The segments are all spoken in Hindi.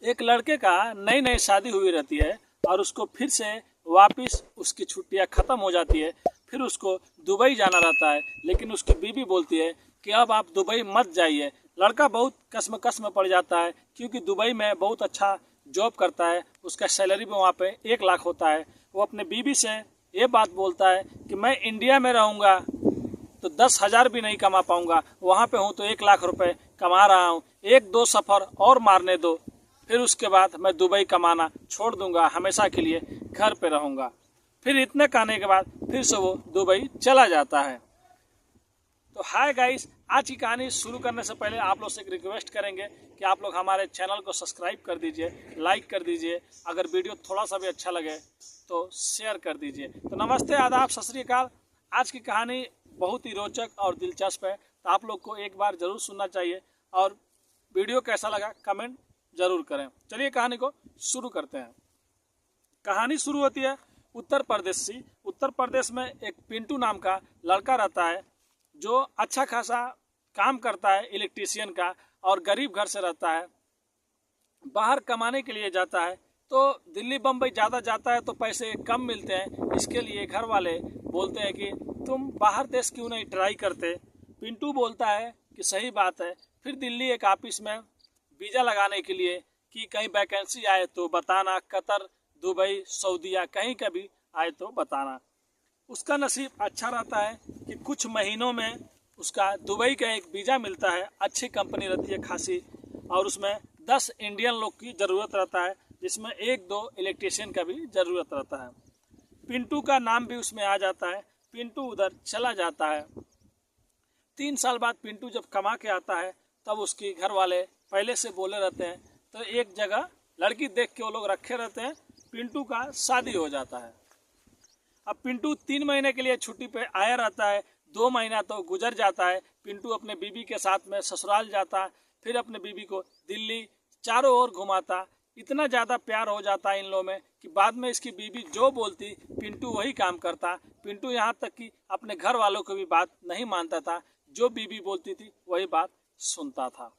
एक लड़के का नई नई शादी हुई रहती है और उसको फिर से वापस उसकी छुट्टियां ख़त्म हो जाती है। फिर उसको दुबई जाना रहता है, लेकिन उसकी बीवी बोलती है कि अब आप दुबई मत जाइए। लड़का बहुत कसम में पड़ जाता है, क्योंकि दुबई में बहुत अच्छा जॉब करता है, उसका सैलरी भी वहाँ पे 1 लाख होता है। वो अपने बीवी से ये बात बोलता है कि मैं इंडिया में रहूँगा तो 10,000 भी नहीं कमा पाऊंगा, वहाँ पे हूँ तो 1 लाख रुपए कमा रहा हूँ, 1-2 सफ़र और मारने दो, फिर उसके बाद मैं दुबई कमाना छोड़ दूंगा, हमेशा के लिए घर पे रहूंगा। फिर इतने कहने के बाद फिर से वो दुबई चला जाता है। तो हाय गाइस, आज की कहानी शुरू करने से पहले आप लोग से एक रिक्वेस्ट करेंगे कि आप लोग हमारे चैनल को सब्सक्राइब कर दीजिए, लाइक कर दीजिए, अगर वीडियो थोड़ा सा भी अच्छा लगे तो शेयर कर दीजिए। तो नमस्ते, आदाब, सत श्री अकाल। आज की कहानी बहुत ही रोचक और दिलचस्प है, तो आप लोग को एक बार ज़रूर सुनना चाहिए, और वीडियो कैसा लगा कमेंट ज़रूर करें। चलिए कहानी को शुरू करते हैं। कहानी शुरू होती है उत्तर प्रदेश से। उत्तर प्रदेश में एक पिंटू नाम का लड़का रहता है, जो अच्छा खासा काम करता है इलेक्ट्रीशियन का, और गरीब घर से रहता है। बाहर कमाने के लिए जाता है तो दिल्ली बम्बई ज़्यादा जाता है तो पैसे कम मिलते हैं, इसके लिए घर वाले बोलते हैं कि तुम बाहर देश क्यों नहीं ट्राई करते। पिंटू बोलता है कि सही बात है। फिर दिल्ली एक ऑफिस में वीज़ा लगाने के लिए कि कहीं वैकेंसी आए तो बताना, कतर, दुबई, सऊदीया कहीं का भी आए तो बताना। उसका नसीब अच्छा रहता है कि कुछ महीनों में उसका दुबई का एक वीज़ा मिलता है। अच्छी कंपनी रहती है खासी, और उसमें 10 इंडियन लोग की ज़रूरत रहता है, जिसमें 1-2 इलेक्ट्रीशियन का भी ज़रूरत रहता है। पिंटू का नाम भी उसमें आ जाता है। पिंटू उधर चला जाता है। 3 साल बाद पिंटू जब कमा के आता है, तब उसके घर वाले पहले से बोले रहते हैं, तो एक जगह लड़की देख के वो लोग रखे रहते हैं। पिंटू का शादी हो जाता है। अब पिंटू 3 महीने के लिए छुट्टी पे आया रहता है। 2 महीना तो गुजर जाता है। पिंटू अपने बीबी के साथ में ससुराल जाता है, फिर अपने बीबी को दिल्ली चारों ओर घुमाता। इतना ज़्यादा प्यार हो जाता है इन लोगों में कि बाद में इसकी बीबी जो बोलती पिंटू वही काम करता। पिंटू यहाँ तक कि अपने घर वालों को भी बात नहीं मानता था, जो बीबी बोलती थी वही बात सुनता था।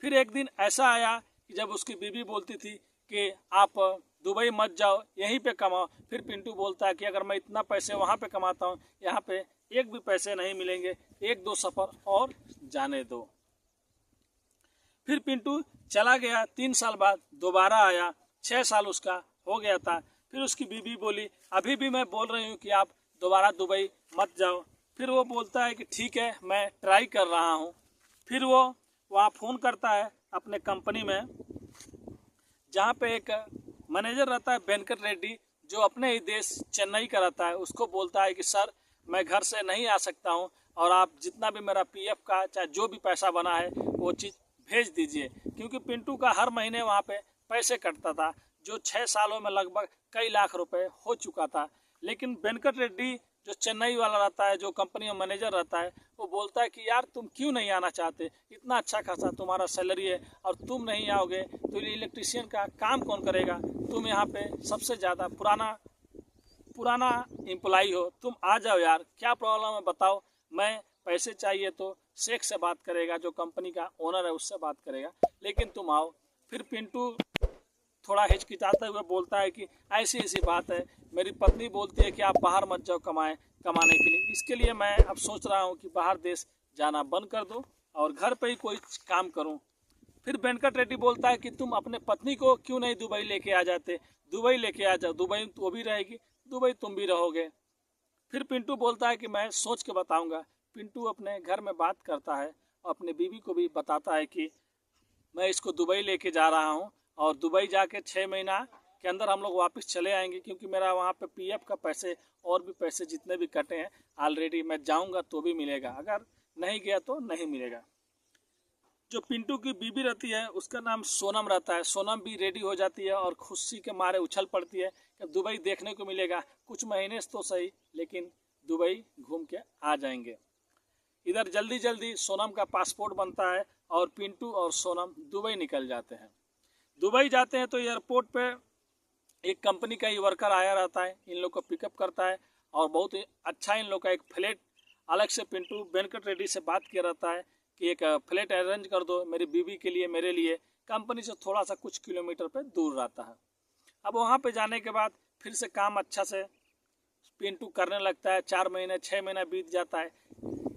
फिर एक दिन ऐसा आया कि जब उसकी बीबी बोलती थी कि आप दुबई मत जाओ, यहीं पे कमाओ। फिर पिंटू बोलता है कि अगर मैं इतना पैसे वहाँ पे कमाता हूँ, यहाँ पे एक भी पैसे नहीं मिलेंगे, 1-2 सफ़र और जाने दो। फिर पिंटू चला गया। 3 साल बाद दोबारा आया। 6 साल उसका हो गया था। फिर उसकी बीबी बोली, अभी भी मैं बोल रही हूँ कि आप दोबारा दुबई मत जाओ। फिर वो बोलता है कि ठीक है, मैं ट्राई कर रहा हूँ। फिर वो वहाँ फ़ोन करता है अपने कंपनी में, जहाँ पे एक मैनेजर रहता है वेंकट रेड्डी, जो अपने ही देश चेन्नई का रहता है। उसको बोलता है कि सर, मैं घर से नहीं आ सकता हूँ, और आप जितना भी मेरा पीएफ का चाहे जो भी पैसा बना है वो चीज़ भेज दीजिए। क्योंकि पिंटू का हर महीने वहाँ पे पैसे कटता था, जो 6 सालों में लगभग कई लाख रुपए हो चुका था। लेकिन वेंकट रेड्डी जो चेन्नई वाला रहता है, जो कंपनी में मैनेजर रहता है, वो बोलता है कि यार तुम क्यों नहीं आना चाहते, इतना अच्छा खासा तुम्हारा सैलरी है, और तुम नहीं आओगे तो इलेक्ट्रीशियन का काम कौन करेगा। तुम यहाँ पे सबसे ज़्यादा पुराना एम्प्लॉई हो, तुम आ जाओ यार, क्या प्रॉब्लम है बताओ। मैं पैसे चाहिए तो शेख से बात करेगा, जो कंपनी का ओनर है उससे बात करेगा, लेकिन तुम आओ। फिर पिंटू थोड़ा हिचकिचाते हुए बोलता है कि ऐसी ऐसी बात है, मेरी पत्नी बोलती है कि आप बाहर मत जाओ कमाने के लिए, इसके लिए मैं अब सोच रहा हूँ कि बाहर देश जाना बंद कर दो और घर पे ही कोई काम करूँ। फिर वेंकट रेड्डी बोलता है कि तुम अपने पत्नी को क्यों नहीं दुबई लेके आ जाते, दुबई लेके आ जाओ, दुबई वो भी रहेगी, दुबई तुम भी रहोगे। फिर पिंटू बोलता है कि मैं सोच के बताऊंगा। पिंटू अपने घर में बात करता है और अपने बीवी को भी बताता है कि मैं इसको दुबई लेके जा रहा हूँ, और दुबई जाके 6 महीना के अंदर हम लोग वापस चले आएंगे, क्योंकि मेरा वहाँ पे पीएफ का पैसे और भी पैसे जितने भी कटे हैं ऑलरेडी, मैं जाऊँगा तो भी मिलेगा, अगर नहीं गया तो नहीं मिलेगा। जो पिंटू की बीबी रहती है उसका नाम सोनम रहता है। सोनम भी रेडी हो जाती है और खुशी के मारे उछल पड़ती है कि दुबई देखने को मिलेगा, कुछ महीने तो सही, लेकिन दुबई घूम के आ जाएंगे। इधर जल्दी जल्दी सोनम का पासपोर्ट बनता है और पिंटू और सोनम दुबई निकल जाते हैं। दुबई जाते हैं तो एयरपोर्ट पे एक कंपनी का ही वर्कर आया रहता है, इन लोग को पिकअप करता है, और बहुत ही अच्छा इन लोग का एक फ्लैट अलग से पिंटू वेंकट रेड्डी से बात किया रहता है कि एक फ्लैट अरेंज कर दो मेरी बीवी के लिए, मेरे लिए। कंपनी से थोड़ा सा कुछ किलोमीटर पे दूर रहता है। अब वहाँ पे जाने के बाद फिर से काम अच्छा से पिंटू करने लगता है। 4 महीने 6 महीना बीत जाता है।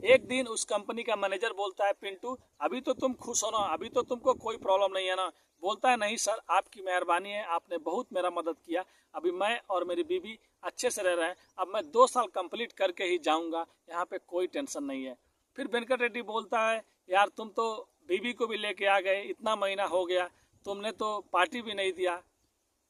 एक दिन उस कंपनी का मैनेजर बोलता है, पिंटू अभी तो तुम खुश हो ना, अभी तो तुमको कोई प्रॉब्लम नहीं है ना? बोलता है, नहीं सर, आपकी मेहरबानी है, आपने बहुत मेरा मदद किया, अभी मैं और मेरी बीवी अच्छे से रह रहे हैं, अब मैं 2 साल कंप्लीट करके ही जाऊंगा, यहाँ पे कोई टेंशन नहीं है। फिर वेंकट रेड्डी बोलता है, यार तुम तो बीवी को भी लेके आ गए, इतना महीना हो गया, तुमने तो पार्टी भी नहीं दिया।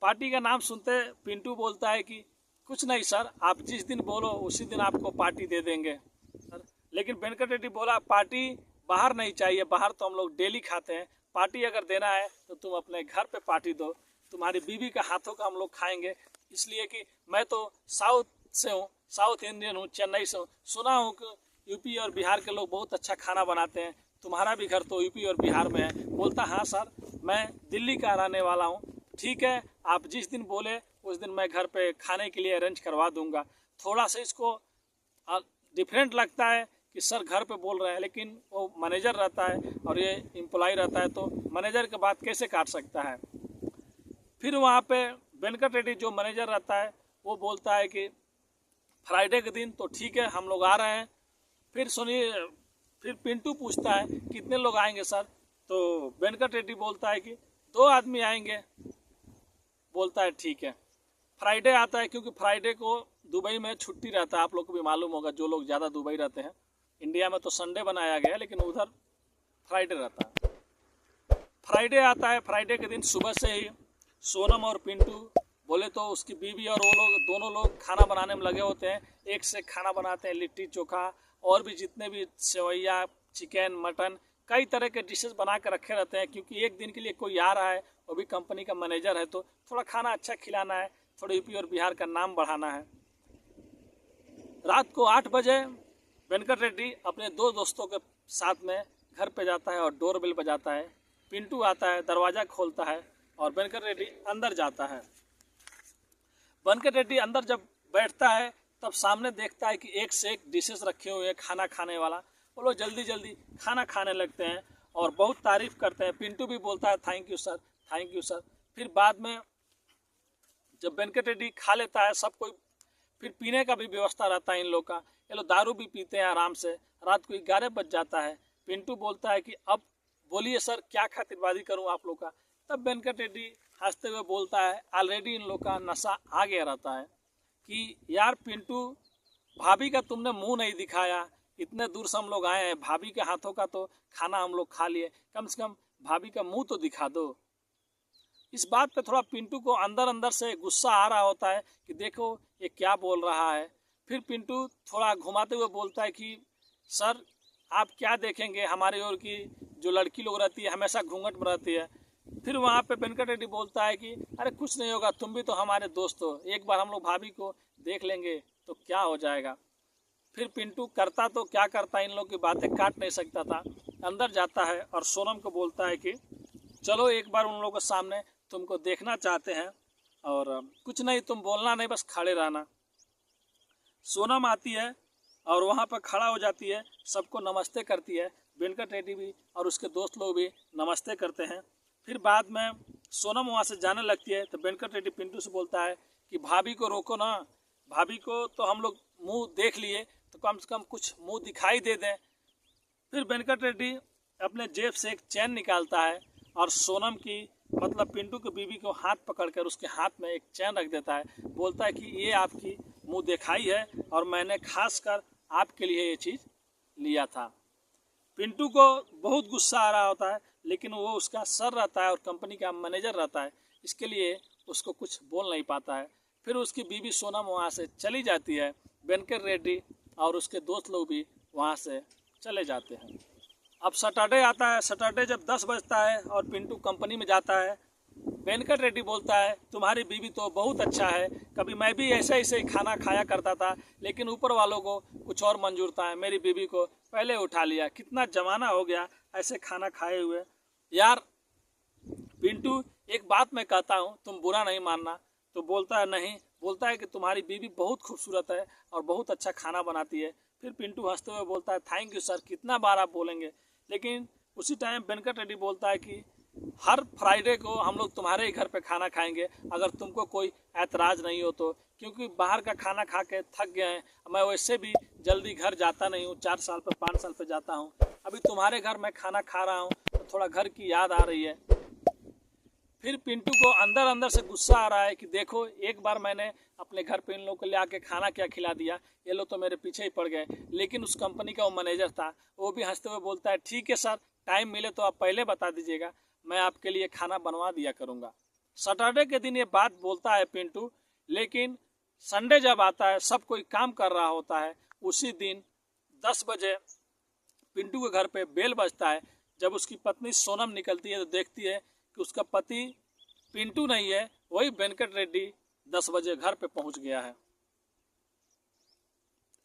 पार्टी का नाम सुनते पिंटू बोलता है कि कुछ नहीं सर, आप जिस दिन बोलो उसी दिन आपको पार्टी दे देंगे सर। लेकिन वेंकट रेड्डी बोला, पार्टी बाहर नहीं चाहिए, बाहर तो हम लोग डेली खाते हैं, पार्टी अगर देना है तो तुम अपने घर पे पार्टी दो, तुम्हारी बीवी का हाथों का हम लोग खाएंगे, इसलिए कि मैं तो साउथ से हूँ, साउथ इंडियन हूँ, चेन्नई से हूँ, सुना हूँ कि यूपी और बिहार के लोग बहुत अच्छा खाना बनाते हैं, तुम्हारा भी घर तो यूपी और बिहार में है। बोलता, हाँ सर, मैं दिल्ली का रहने वाला हूँ, ठीक है, आप जिस दिन बोले उस दिन मैं घर पे खाने के लिए अरेंज करवा दूंगा। थोड़ा सा इसको डिफरेंट लगता है कि सर घर पे बोल रहे हैं, लेकिन वो मैनेजर रहता है और ये एम्प्लॉय रहता है, तो मैनेजर की बात कैसे काट सकता है। फिर वहाँ पे वेंकट रेड्डी जो मैनेजर रहता है वो बोलता है कि फ्राइडे के दिन तो ठीक है, हम लोग आ रहे हैं। फिर सुनिए, फिर पिंटू पूछता है, कितने लोग आएंगे सर? तो वेंकट रेड्डी बोलता है कि 2 आदमी आएंगे। बोलता है ठीक है। फ्राइडे आता है, क्योंकि फ्राइडे को दुबई में छुट्टी रहता है, आप लोग को भी मालूम होगा जो लोग ज़्यादा दुबई रहते हैं। इंडिया में तो संडे बनाया गया है, लेकिन उधर फ्राइडे रहता है। फ्राइडे आता है, फ्राइडे के दिन सुबह से ही सोनम और पिंटू बोले तो उसकी बीवी और वो लोग दोनों लोग खाना बनाने में लगे होते हैं। एक से खाना बनाते हैं, लिट्टी चोखा और भी जितने भी सेवैया, चिकन, मटन, कई तरह के डिशेस बना के रखे रहते हैं, क्योंकि एक दिन के लिए कोई आ रहा है, वो भी कंपनी का मैनेजर है, तो थोड़ा खाना अच्छा खिलाना है, थोड़ा यूपी और बिहार का नाम बढ़ाना है। रात को 8 बजे वेंकट रेड्डी अपने 2 दोस्तों के साथ में घर पे जाता है और डोर बेल बजाता है। पिंटू आता है, दरवाज़ा खोलता है और वेंकट रेड्डी अंदर जाता है। वेंकट रेड्डी अंदर जब बैठता है तब सामने देखता है कि एक से एक डिशेस रखे हुए हैं खाना खाने वाला। वो लोग जल्दी जल्दी खाना खाने लगते हैं और बहुत तारीफ़ करते हैं। पिंटू भी बोलता है, thank you sir, thank you sir. फिर बाद में जब वेंकट रेड्डी खा लेता है सब कोई, फिर पीने का भी व्यवस्था रहता है इन लोग का, ये लोग दारू भी पीते हैं आराम से। रात को 11 बज जाता है। पिंटू बोलता है कि अब बोलिए सर, क्या खातिरबाजी करूं आप लोग का? तब वेंकट रेड्डी हंसते हुए बोलता है, ऑलरेडी इन लोग का नशा आ गया रहता है कि यार पिंटू, भाभी का तुमने मुंह नहीं दिखाया, इतने दूर से हम लोग आए हैं, भाभी के हाथों का तो खाना हम लोग खा लिए, कम से कम भाभी का मुंह तो दिखा दो। इस बात पे थोड़ा पिंटू को अंदर अंदर से गुस्सा आ रहा होता है कि देखो ये क्या बोल रहा है। फिर पिंटू थोड़ा घुमाते हुए बोलता है कि सर, आप क्या देखेंगे, हमारी ओर की जो लड़की लोग रहती है हमेशा घूंघट में रहती है। फिर वहाँ पे वेंकट रेड्डी बोलता है कि अरे कुछ नहीं होगा, तुम भी तो हमारे दोस्त हो, एक बार हम लोग भाभी को देख लेंगे तो क्या हो जाएगा। फिर पिंटू करता तो क्या करता, इन लोग की बातें काट नहीं सकता था। अंदर जाता है और सोनम को बोलता है कि चलो एक बार उन लोगों के सामने तुमको देखना चाहते हैं, और कुछ नहीं, तुम बोलना नहीं, बस खड़े रहना। सोनम आती है और वहाँ पर खड़ा हो जाती है, सबको नमस्ते करती है। वेंकट रेड्डी भी और उसके दोस्त लोग भी नमस्ते करते हैं। फिर बाद में सोनम वहाँ से जाने लगती है तो वेंकट रेड्डी पिंटू से बोलता है कि भाभी को रोको ना, भाभी को तो हम लोग मुँह देख लिए, तो कम से कम कुछ मुँह दिखाई दे दें। फिर वेंकट रेड्डी अपने जेब से एक चैन निकालता है और सोनम की, मतलब पिंटू की बीवी को हाथ पकड़कर उसके हाथ में एक चैन रख देता है। बोलता है कि ये आपकी मुंह दिखाई है और मैंने खास कर आपके लिए ये चीज़ लिया था। पिंटू को बहुत गुस्सा आ रहा होता है, लेकिन वो उसका सर रहता है और कंपनी का मैनेजर रहता है, इसके लिए उसको कुछ बोल नहीं पाता है। फिर उसकी बीवी सोनम वहाँ से चली जाती है। वेंकट रेड्डी और उसके दोस्त लोग भी वहाँ से चले जाते हैं। अब सैटरडे आता है। सैटरडे जब 10 बजता है और पिंटू कंपनी में जाता है, वेंकट रेड्डी बोलता है, तुम्हारी बीवी तो बहुत अच्छा है, कभी मैं भी ऐसे ऐसे खाना खाया करता था, लेकिन ऊपर वालों को कुछ और मंजूर था, मेरी बीवी को पहले उठा लिया, कितना जमाना हो गया ऐसे खाना खाए हुए। यार पिंटू, एक बात मैं कहता हूँ, तुम बुरा नहीं मानना। तो बोलता है नहीं, बोलता है कि तुम्हारी बीवी बहुत खूबसूरत है और बहुत अच्छा खाना बनाती है। फिर पिंटू हंसते हुए बोलता है, थैंक यू सर, कितना बार आप बोलेंगे। लेकिन उसी टाइम वेंकट रेड्डी बोलता है कि हर फ्राइडे को हम लोग तुम्हारे ही घर पे खाना खाएंगे, अगर तुमको कोई ऐतराज़ नहीं हो तो, क्योंकि बाहर का खाना खा के थक गए हैं। मैं वैसे भी जल्दी घर जाता नहीं हूँ, 4 साल पे 5 साल पे जाता हूँ। अभी तुम्हारे घर मैं खाना खा रहा हूँ तो थोड़ा घर की याद आ रही है। फिर पिंटू को अंदर अंदर से गुस्सा आ रहा है कि देखो, एक बार मैंने अपने घर पे इन लोगों को ले आके खाना क्या खिला दिया, ये लोग तो मेरे पीछे ही पड़ गए। लेकिन उस कंपनी का वो मैनेजर था, वो भी हंसते हुए बोलता है, ठीक है सर, टाइम मिले तो आप पहले बता दीजिएगा, मैं आपके लिए खाना बनवा दिया करूँगा। सैटरडे के दिन ये बात बोलता है पिंटू, लेकिन संडे जब आता है, सब कोई काम कर रहा होता है, उसी दिन 10 बजे पिंटू के घर पे बेल बजता है। जब उसकी पत्नी सोनम निकलती है तो देखती है कि उसका पति पिंटू नहीं है, वही वेंकट रेड्डी 10 बजे घर पे पहुंच गया है।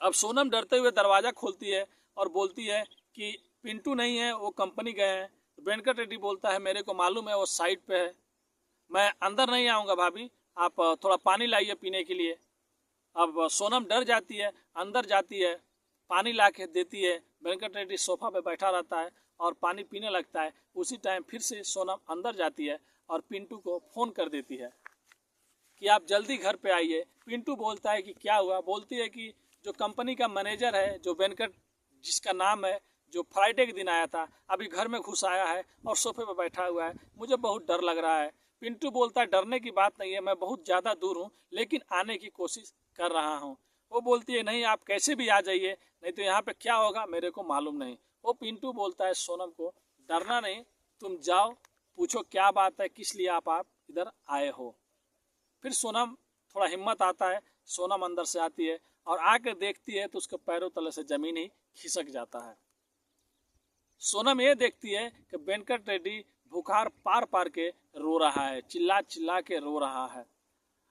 अब सोनम डरते हुए दरवाज़ा खोलती है और बोलती है कि पिंटू नहीं है, वो कंपनी गए हैं। वेंकट रेड्डी बोलता है, मेरे को मालूम है वो साइड पे है, मैं अंदर नहीं आऊँगा भाभी, आप थोड़ा पानी लाइए पीने के लिए। अब सोनम डर जाती है, अंदर जाती है, पानी ला के देती है। वेंकट रेड्डी सोफा पे बैठा रहता है और पानी पीने लगता है। उसी टाइम फिर से सोनम अंदर जाती है और पिंटू को फ़ोन कर देती है कि आप जल्दी घर पे आइए। पिंटू बोलता है कि क्या हुआ। बोलती है कि जो कंपनी का मैनेजर है, जो वेंकट जिसका नाम है, जो फ्राइडे के दिन आया था, अभी घर में घुस आया है और सोफे पर बैठा हुआ है, मुझे बहुत डर लग रहा है। पिंटू बोलता है, डरने की बात नहीं है, मैं बहुत ज़्यादा दूर हूँ, लेकिन आने की कोशिश कर रहा हूँ। वो बोलती है, नहीं आप कैसे भी आ जाइए, नहीं तो यहाँ पे क्या होगा मेरे को मालूम नहीं। वो पिंटू बोलता है सोनम को, डरना नहीं, तुम जाओ, पूछो क्या बात है, किस लिए आप इधर आए हो। फिर सोनम थोड़ा हिम्मत आता है, सोनम अंदर से आती है और आकर देखती है तो उसके पैरों तले से ज़मीन ही खिसक जाता है। सोनम ये देखती है कि वेंकट रेड्डी बुखार पार पार के रो रहा है, चिल्ला चिल्ला के रो रहा है,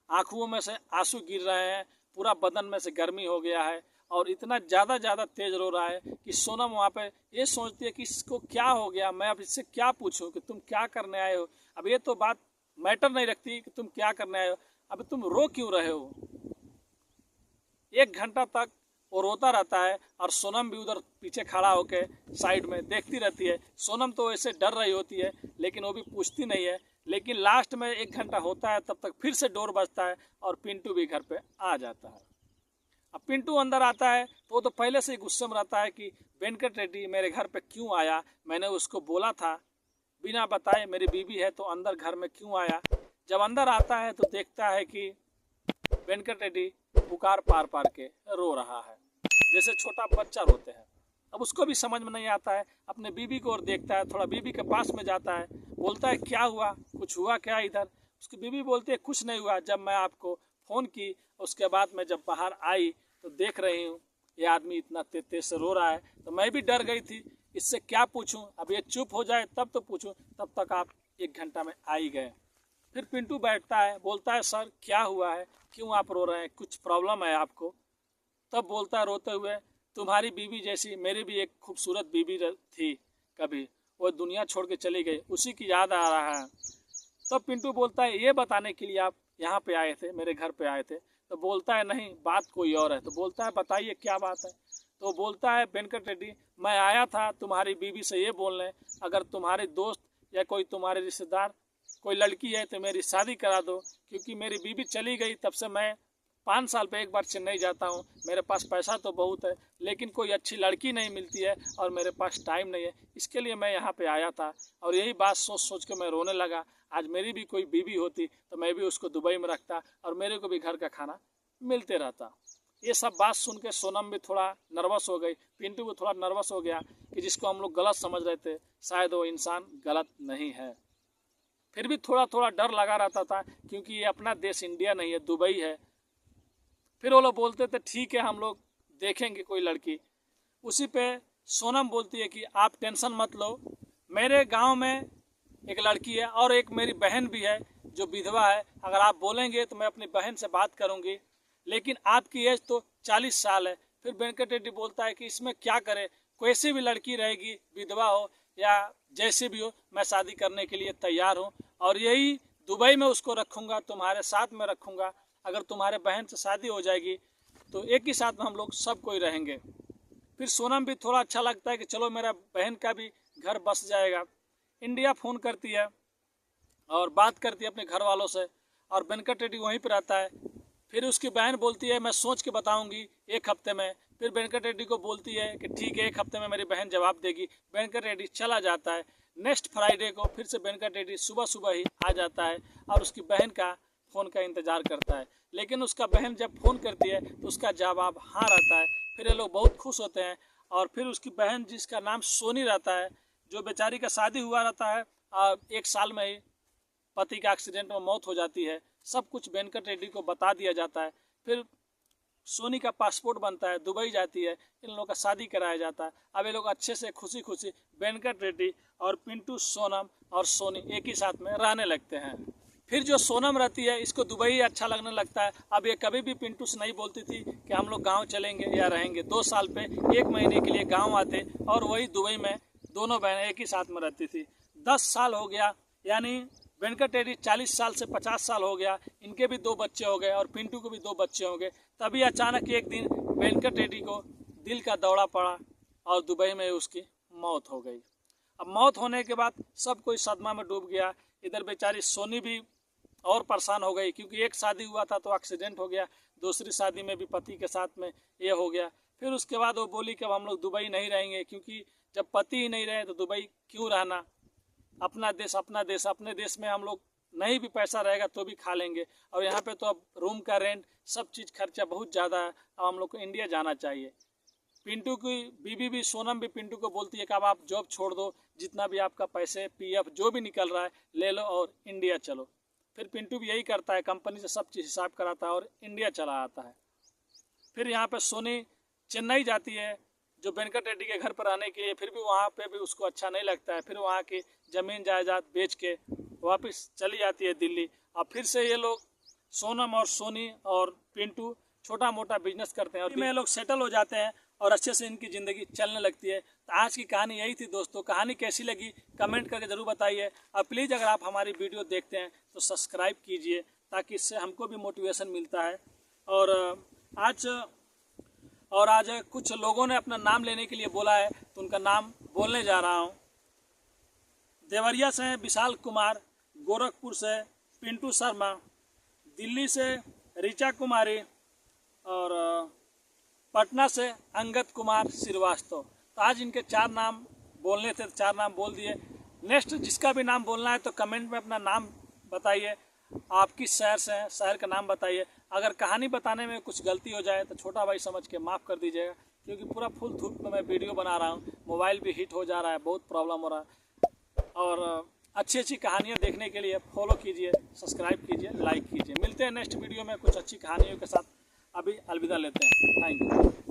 आंखों में से आंसू गिर रहे हैं, पूरा बदन में से गर्मी हो गया है और इतना ज़्यादा तेज रो रहा है कि सोनम वहाँ पे ये सोचती है कि इसको क्या हो गया, मैं अब इससे क्या पूछूं कि तुम क्या करने आए हो। अब ये तो बात मैटर नहीं रखती कि तुम क्या करने आए हो, अब तुम रो क्यों रहे हो। 1 घंटा तक वो रोता रहता है और सोनम भी उधर पीछे खड़ा होकर साइड में देखती रहती है। सोनम तो ऐसे डर रही होती है, लेकिन वो भी पूछती नहीं है। लेकिन लास्ट में 1 घंटा होता है, तब तक फिर से डोर बजता है और पिंटू भी घर पे आ जाता है। अब पिंटू अंदर आता है तो वो तो पहले से ही गुस्से में रहता है कि वेंकट रेड्डी मेरे घर पे क्यों आया, मैंने उसको बोला था बिना बताए मेरी बीवी है तो अंदर घर में क्यों आया। जब अंदर आता है तो देखता है कि वेंकट रेड्डी पुकार पार पार के रो रहा है, जैसे छोटा बच्चा रोते हैं। अब उसको भी समझ में नहीं आता है, अपने बीबी को और देखता है, थोड़ा बीबी के पास में जाता है, बोलता है क्या हुआ, कुछ हुआ क्या इधर। उसकी बीबी बोलती है कुछ नहीं हुआ, जब मैं आपको फ़ोन की उसके बाद मैं जब बाहर आई तो देख रही हूँ ये आदमी इतना तेज से रो रहा है, तो मैं भी डर गई थी, इससे क्या पूछूं, अब ये चुप हो जाए तब तो पूछूं, तब तक आप 1 घंटा में आ ही गए। फिर पिंटू बैठता है, बोलता है सर क्या हुआ है, क्यों आप रो रहे हैं, कुछ प्रॉब्लम है आपको। तब बोलता है रोते हुए, तुम्हारी बीवी जैसी मेरी भी एक खूबसूरत बीवी थी, कभी वो दुनिया छोड़ के चली गई, उसी की याद आ रहा है। तब पिंटू बोलता है ये बताने के लिए आप यहाँ पे आए थे, मेरे घर पे आए थे। तो बोलता है नहीं, बात कोई और है। तो बोलता है बताइए क्या बात है। तो बोलता है वेंकट रेड्डी, मैं आया था तुम्हारी बीवी से ये बोलने, अगर तुम्हारे दोस्त या कोई तुम्हारे रिश्तेदार कोई लड़की है तो मेरी शादी करा दो, क्योंकि मेरी बीवी चली गई तब से मैं 5 साल पे एक बार चेन्नई जाता हूँ, मेरे पास पैसा तो बहुत है लेकिन कोई अच्छी लड़की नहीं मिलती है और मेरे पास टाइम नहीं है, इसके लिए मैं यहाँ पे आया था। और यही बात सोच सोच के मैं रोने लगा, आज मेरी भी कोई बीवी होती तो मैं भी उसको दुबई में रखता और मेरे को भी घर का खाना मिलते रहता। ये सब बात सुन के सोनम भी थोड़ा नर्वस हो गई, पिंटू भी थोड़ा नर्वस हो गया कि जिसको हम लोग गलत समझ रहे थे शायद वो इंसान गलत नहीं है। फिर भी थोड़ा थोड़ा डर लगा रहता था क्योंकि ये अपना देश इंडिया नहीं है, दुबई है। फिर वो लोग बोलते थे ठीक है हम लोग देखेंगे कोई लड़की। उसी पे सोनम बोलती है कि आप टेंशन मत लो, मेरे गांव में एक लड़की है और एक मेरी बहन भी है जो विधवा है, अगर आप बोलेंगे तो मैं अपनी बहन से बात करूंगी, लेकिन आपकी एज तो 40 साल है। फिर वेंकट रेड्डी बोलता है कि इसमें क्या करे, कैसी भी लड़की रहेगी, विधवा हो या जैसे भी हो, मैं शादी करने के लिए तैयार हूँ और यही दुबई में उसको रखूँगा, तुम्हारे साथ में रखूँगा। अगर तुम्हारे बहन से शादी हो जाएगी तो एक ही साथ में हम लोग सब कोई रहेंगे। फिर सोनम भी थोड़ा अच्छा लगता है कि चलो मेरा बहन का भी घर बस जाएगा। इंडिया फ़ोन करती है और बात करती है अपने घर वालों से, और वेंकट रेड्डी वहीं पर रहता है। फिर उसकी बहन बोलती है मैं सोच के बताऊंगी 1 हफ्ते में। फिर वेंकट रेड्डी को बोलती है कि ठीक है 1 हफ्ते में मेरी बहन जवाब देगी। वेंकट रेड्डी चला जाता है। नेक्स्ट फ्राइडे को फिर से वेंकट रेड्डी सुबह सुबह ही आ जाता है और उसकी बहन का फ़ोन का इंतज़ार करता है। लेकिन उसका बहन जब फ़ोन करती है तो उसका जवाब हाँ रहता है। फिर ये लोग बहुत खुश होते हैं। और फिर उसकी बहन जिसका नाम सोनी रहता है, जो बेचारी का शादी हुआ रहता है और 1 साल में ही पति का एक्सीडेंट में मौत हो जाती है, सब कुछ वेंकट रेड्डी को बता दिया जाता है। फिर सोनी का पासपोर्ट बनता है, दुबई जाती है, इन लोगों का शादी कराया जाता है। अब ये लोग अच्छे से खुशी खुशी वेंकट रेड्डी और पिंटू, सोनम और सोनी एक ही साथ में रहने लगते हैं। फिर जो सोनम रहती है इसको दुबई अच्छा लगने लगता है। अब ये कभी भी पिंटू से नहीं बोलती थी कि हम लोग गाँव चलेंगे या रहेंगे। 2 साल पे 1 महीने के लिए गाँव आते और वही दुबई में दोनों बहनें एक ही साथ में रहती थी। 10 साल हो गया, यानी वेंकट रेड्डी 40 साल से 50 साल हो गया। इनके भी 2 बच्चे हो गए और पिंटू को भी 2 बच्चे हो गए। तभी अचानक एक दिन वेंकट रेड्डी को दिल का दौरा पड़ा और दुबई में उसकी मौत हो गई। अब मौत होने के बाद सब कोई सदमा में डूब गया। इधर बेचारी सोनी भी और परेशान हो गई, क्योंकि एक शादी हुआ था तो एक्सीडेंट हो गया, दूसरी शादी में भी पति के साथ में ये हो गया। फिर उसके बाद वो बोली कि अब हम लोग दुबई नहीं रहेंगे, क्योंकि जब पति ही नहीं रहे तो दुबई क्यों रहना। अपना देश, अपने देश में हम लोग नहीं भी पैसा रहेगा तो भी खा लेंगे। और यहाँ पे तो अब रूम का रेंट, सब चीज़ खर्चा बहुत ज़्यादा है। अब हम लोग को इंडिया जाना चाहिए। पिंटू की बीवी भी, सोनम भी पिंटू को बोलती है कि अब आप जॉब छोड़ दो, जितना भी आपका पैसे PF जो भी निकल रहा है ले लो और इंडिया चलो। फिर पिंटू भी यही करता है, कंपनी से सब चीज़ हिसाब कराता है और इंडिया चला आता है। फिर यहाँ पे सोनी चेन्नई जाती है जो वेंकट रेड्डी के घर पर आने के लिए। फिर भी वहाँ पे भी उसको अच्छा नहीं लगता है। फिर वहाँ की ज़मीन जायदाद बेच के वापस चली जाती है दिल्ली। और फिर से ये लोग सोनम और सोनी और पिंटू छोटा मोटा बिजनेस करते हैं और में लोग सेटल हो जाते हैं और अच्छे से इनकी ज़िंदगी चलने लगती है। तो आज की कहानी यही थी दोस्तों। कहानी कैसी लगी कमेंट करके ज़रूर बताइए। और प्लीज़ अगर आप हमारी वीडियो देखते हैं तो सब्सक्राइब कीजिए, ताकि इससे हमको भी मोटिवेशन मिलता है। और आज कुछ लोगों ने अपना नाम लेने के लिए बोला है तो उनका नाम बोलने जा रहा हूँ। देवरिया से विशाल कुमार, गोरखपुर से पिंटू शर्मा, दिल्ली से ऋचा कुमारी और पटना से अंगद कुमार श्रीवास्तव। तो आज इनके 4 नाम बोलने थे, 4 नाम बोल दिए। नेक्स्ट जिसका भी नाम बोलना है तो कमेंट में अपना नाम बताइए, आप किस शहर से हैं, शहर का नाम बताइए। अगर कहानी बताने में कुछ गलती हो जाए तो छोटा भाई समझ के माफ़ कर दीजिएगा, क्योंकि पूरा फुल धूप में मैं वीडियो बना रहा हूँ। मोबाइल भी हीट हो जा रहा है, बहुत प्रॉब्लम हो रहा है। और अच्छी अच्छी कहानियाँ देखने के लिए फॉलो कीजिए, सब्सक्राइब कीजिए, लाइक कीजिए। मिलते हैं नेक्स्ट वीडियो में कुछ अच्छी कहानियों के साथ। अभी अलविदा लेते हैं। Thank you.